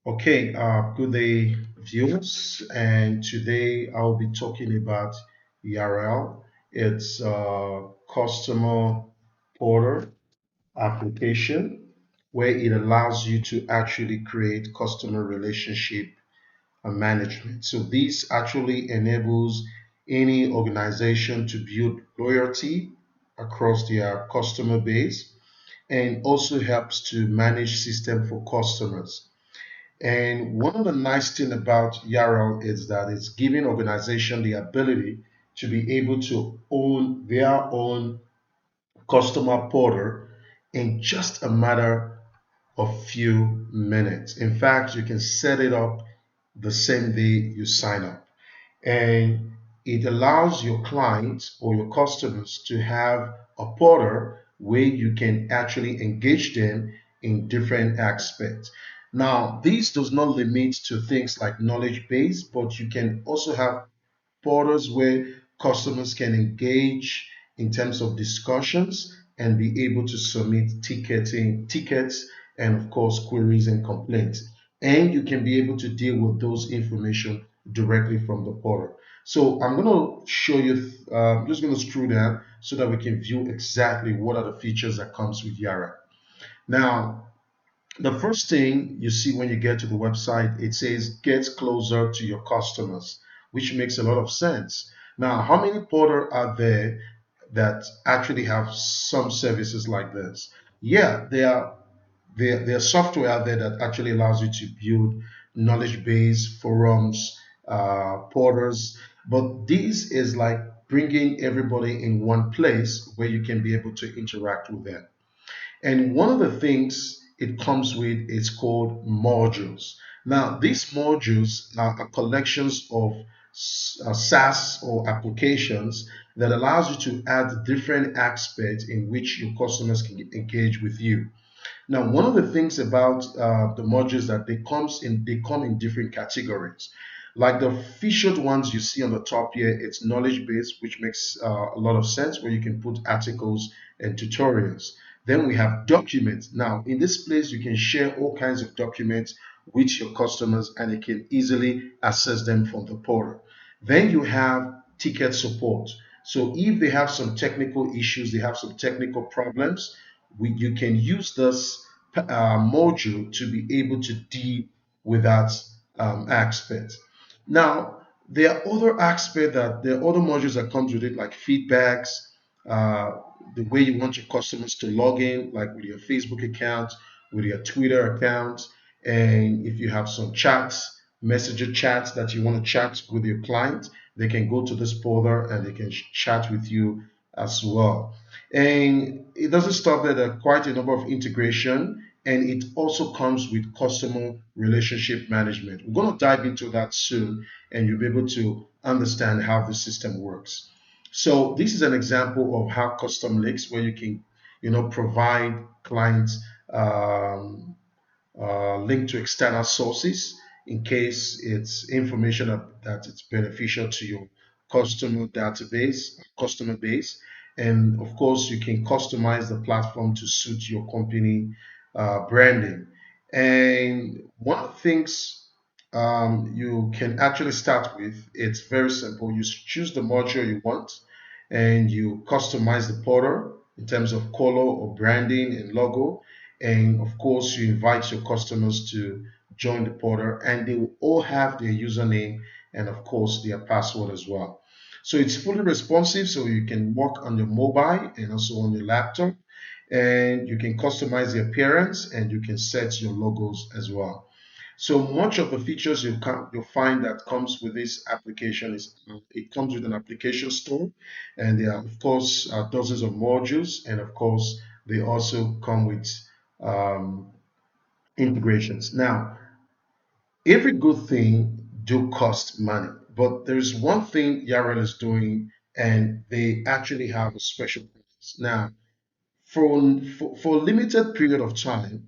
Okay, good day, viewers. And today I'll be talking about YAREA. It's a customer portal application where it allows you to actually create customer relationship management. So this actually enables any organization to build loyalty across their customer base and also helps to manage system for customers. And one of the nice thing about YARL is that it's giving organization the ability to be able to own their own customer portal in just a matter of few minutes. In fact, you can set it up the same day you sign up. And it allows your clients or your customers to have a portal where you can actually engage them in different aspects. Now, this does not limit to things like knowledge base, but you can also have portals where customers can engage in terms of discussions and be able to submit tickets and of course queries and complaints. And you can be able to deal with those information directly from the portal. So I'm going to show you, I'm just going to scroll down so that we can view exactly what are the features that comes with Yara. Now, the first thing you see when you get to the website, it says get closer to your customers, which makes a lot of sense. Now, how many portals are there that actually have some services like this? Yeah, there are software out there that actually allows you to build knowledge base, forums, portals, but this is like bringing everybody in one place where you can be able to interact with them. And one of the things it comes with is called modules. Now, these modules are collections of SaaS or applications that allows you to add different aspects in which your customers can engage with you. Now, one of the things about the modules that they come in different categories. Like the featured ones you see on the top here, it's knowledge based, which makes a lot of sense where you can put articles and tutorials. Then we have documents. Now, in this place, you can share all kinds of documents with your customers and you can easily access them from the portal. Then you have ticket support. So if they have some technical issues, they have some technical problems, you can use this module to be able to deal with that aspect. Now, there are other aspects that there are other modules that comes with it, like feedbacks, uh, the way you want your customers to log in, like with your Facebook account, with your Twitter account, and if you have some chats, messenger chats that you want to chat with your client, they can go to this portal and they can chat with you as well. And it doesn't stop there. There are quite a number of integration, and it also comes with customer relationship management. We're going to dive into that soon, and you'll be able to understand how the system works. So this is an example of how custom links, where you can, provide clients link to external sources in case it's information that it's beneficial to your customer base. And of course, you can customize the platform to suit your company branding. And one of the things you can actually start with, it's very simple. You choose the module you want and you customize the portal in terms of color or branding and logo. And of course, you invite your customers to join the portal and they will all have their username and of course their password as well. So it's fully responsive, so you can work on your mobile and also on your laptop, and you can customize the appearance and you can set your logos as well. So much of the features you'll find that comes with this application is it comes with an application store, and there are of course dozens of modules, and of course they also come with um, integrations. Now, every good thing do cost money, but there's one thing Yarel is doing, and they actually have a special price. Now, for a limited period of time,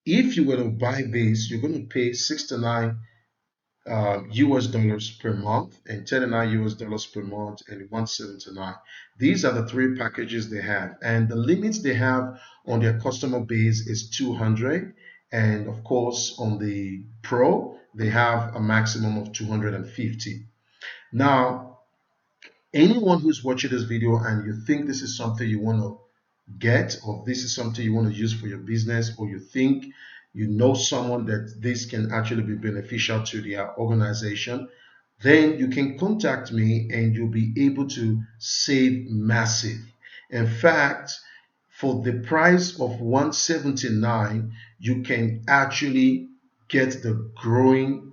if you were to buy this, you're going to pay 69 US dollars per month and 39 US dollars per month and 179. These are the three packages they have, and the limits they have on their customer base is 200, And of course, on the Pro, they have a maximum of 250. Now, anyone who's watching this video and you think this is something you want to get, or this is something you want to use for your business, or you think you know someone that this can actually be beneficial to their organization, then you can contact me and you'll be able to save massive. In fact, for the price of 179, you can actually get the growing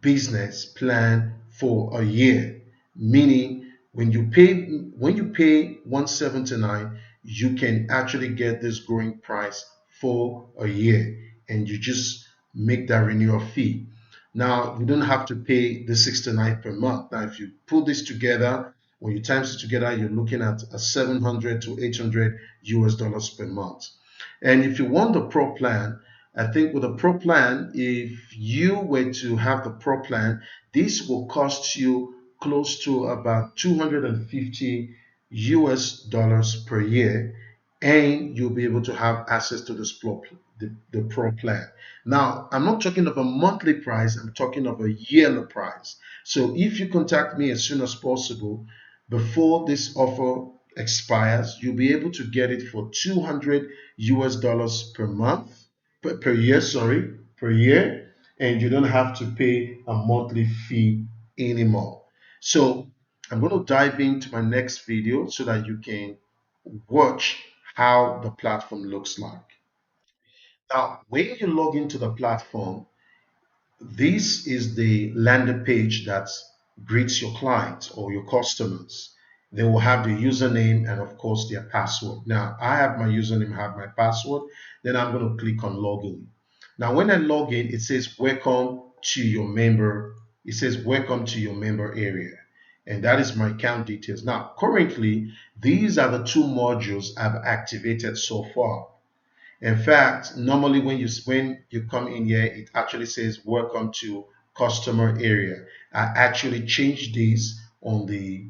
business plan for a year, meaning when you pay 179, you can actually get this growing price for a year, and you just make that renewal fee. Now you don't have to pay the 69 per month. Now if you put this together, when you times it together, you're looking at a 700 to 800 US dollars per month. And if you want the pro plan, I think with the Pro plan, if you were to have the Pro plan, this will cost you close to about 250 US dollars per year, and you'll be able to have access to this the Pro plan. Now, I'm not talking of a monthly price, I'm talking of a yearly price. So if you contact me as soon as possible, before this offer expires, you'll be able to get it for 200 US dollars per month, per year, sorry, per year, and you don't have to pay a monthly fee anymore. So I'm going to dive into my next video so that you can watch how the platform looks like. Now, when you log into the platform, this is the landing page that greets your clients or your customers. They will have the username and of course their password. Now I have my username, I have my password. Then I'm going to click on login. Now when I log in, it says welcome to your member. It says welcome to your member area. And that is my account details. Now currently, these are the two modules I've activated so far. In fact, normally when you come in here, it actually says welcome to customer area. I actually changed this on the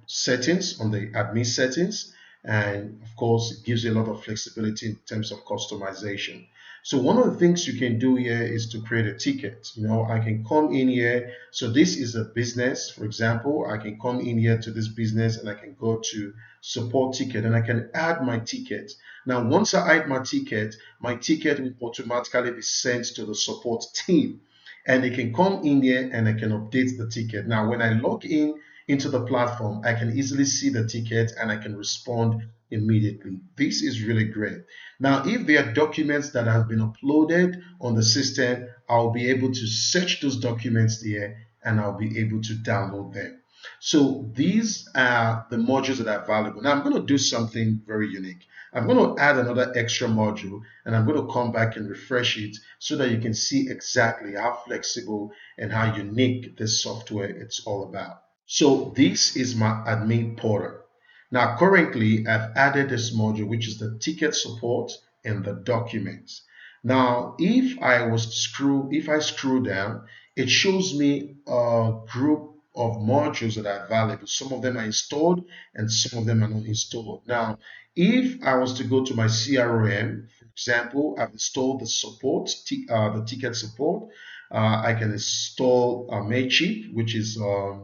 settings, on the admin settings, and of course it gives you a lot of flexibility in terms of customization. So one of the things you can do here is to create a ticket. I can come in here. So this is a business, for example. I can come in here to this business and I can go to support ticket and I can add my ticket. Now, once I add my ticket will automatically be sent to the support team, and they can come in here and I can update the ticket. Now, when I log in into the platform, I can easily see the ticket and I can respond immediately. This is really great. Now, if there are documents that have been uploaded on the system, I'll be able to search those documents there and I'll be able to download them. So these are the modules that are available. Now I'm going to do something very unique. I'm going to add another extra module and I'm going to come back and refresh it so that you can see exactly how flexible and how unique this software it's all about. So this is my admin portal. Now currently I've added this module, which is the ticket support and the documents. Now if I scroll down, it shows me a group of modules that are available. Some of them are installed and some of them are not installed. Now if I was to go to my CRM, for example, I've installed the ticket support. I can install Mailchimp, which is a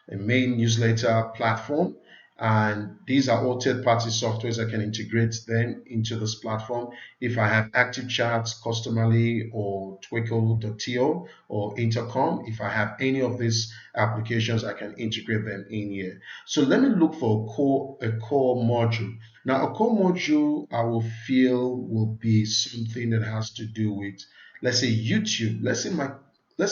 main newsletter platform. And these are all third-party softwares. I can integrate them into this platform. If I have active chats, Customerly or Twinkle.to or Intercom, if I have any of these applications, I can integrate them in here. So let me look for a core module. Now, a core module I will feel will be something that has to do with, let's say, YouTube. Let's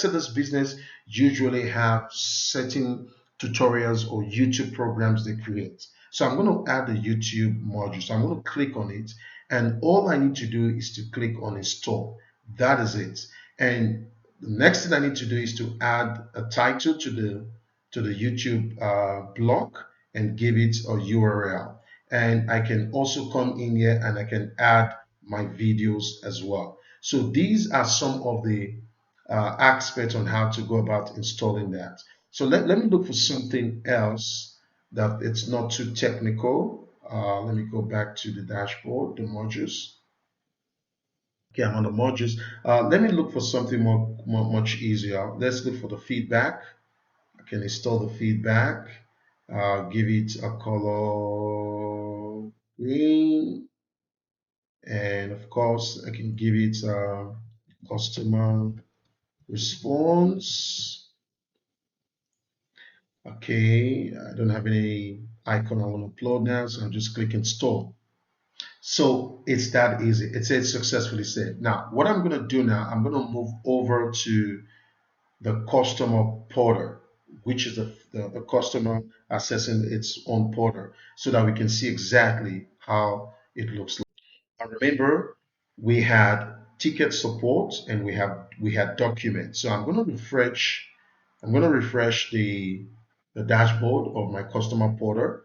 say this business usually have certain tutorials or YouTube programs they create. So I'm going to add the YouTube module. So I'm going to click on it, and all I need to do is to click on install. That is it. And the next thing I need to do is to add a title to the YouTube blog and give it a URL. And I can also come in here and I can add my videos as well. So these are some of the aspects on how to go about installing that. So let me look for something else that it's not too technical. Let me go back to the dashboard, the modules. Okay, I'm on the modules. Let me look for something much easier. Let's look for the feedback. I can install the feedback. Give it a color green, and of course, I can give it customer response. Okay, I don't have any icon I want to upload now, so I'm just clicking install. So it's that easy. It says successfully saved. Now, what I'm going to do now, I'm going to move over to the customer portal, which is the customer accessing its own portal, so that we can see exactly how it looks like. And remember, we had ticket support and we had documents. So I'm going to refresh the dashboard of my customer portal.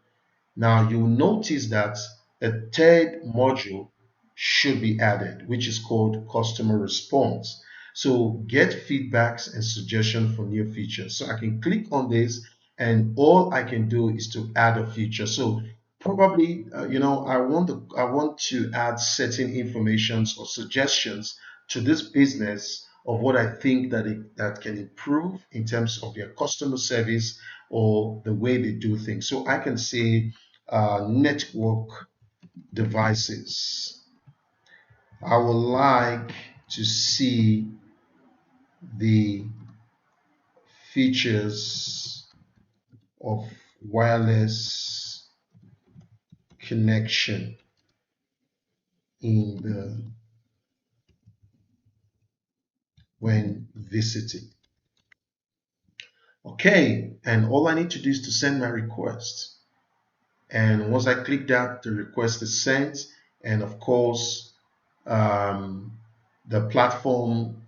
Now you'll notice that a third module should be added, which is called customer response. So get feedbacks and suggestions for new features. So I can click on this and all I can do is to add a feature. So probably, I want to add certain informations or suggestions to this business of what I think that can improve in terms of their customer service or the way they do things. So I can say network devices. I would like to see the features of wireless connection in the when visiting. Okay, and all I need to do is to send my request. And once I click that, the request is sent. And of course, um, the platform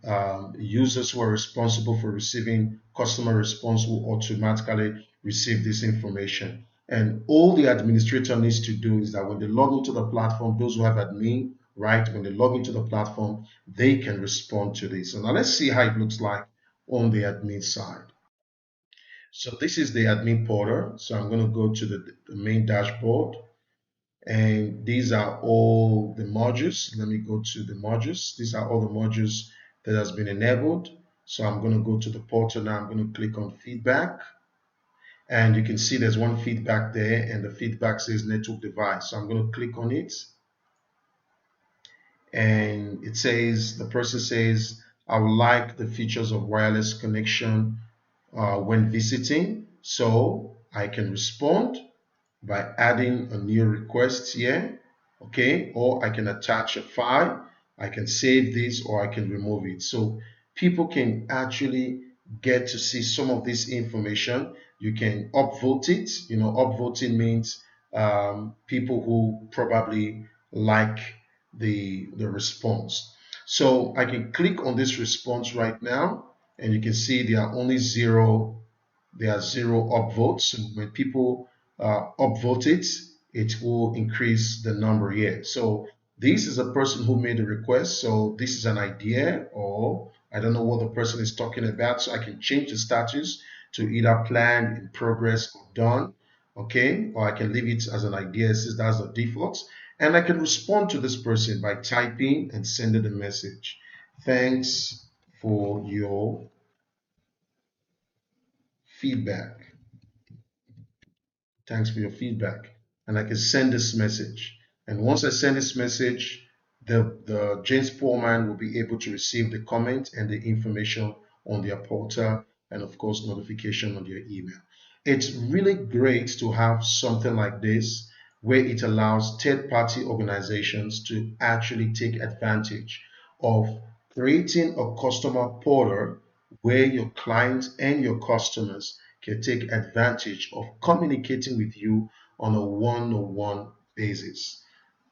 users who are responsible for receiving customer response will automatically receive this information. And all the administrator needs to do is that when they log into the platform, those who have admin, right, when they log into the platform, they can respond to this. So now let's see how it looks like on the admin side. So this is the admin portal. So I'm going to go to the main dashboard. And these are all the modules. Let me go to the modules. These are all the modules that has been enabled. So I'm going to go to the portal now. I'm going to click on feedback. And you can see there's one feedback there, and the feedback says network device. So I'm going to click on it. And it says, the person says, I would like the features of wireless connection when visiting. So I can respond by adding a new request here, okay, or I can attach a file, I can save this, or I can remove it. So people can actually get to see some of this information. You can upvote it. Upvoting means people who probably like the response. So I can click on this response right now, and you can see there are zero upvotes. So when people upvote it, it will increase the number here. So this is a person who made a request. So this is an idea, or I don't know what the person is talking about. So I can change the status to either planned, in progress, or done. Okay, or I can leave it as an idea since that's the default. And I can respond to this person by typing and sending a message. Thanks for your feedback. Thanks for your feedback. And I can send this message. And once I send this message, the James Poorman will be able to receive the comment and the information on their portal, and of course notification on their email. It's really great to have something like this where it allows third-party organizations to actually take advantage of creating a customer portal where your clients and your customers can take advantage of communicating with you on a one-on-one basis.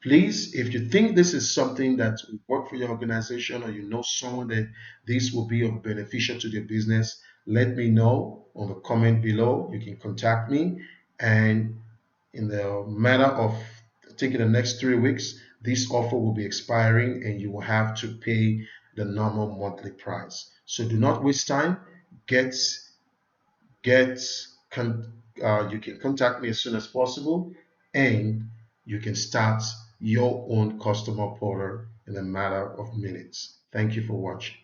Please, if you think this is something that will work for your organization, or you know someone that this will be of beneficial to their business, let me know on the comment below. You can contact me, and in the matter of, I think, in the next 3 weeks, this offer will be expiring and you will have to pay the normal monthly price. So do not waste time. Get get you can contact me as soon as possible, and you can start your own customer portal in a matter of minutes. Thank you for watching.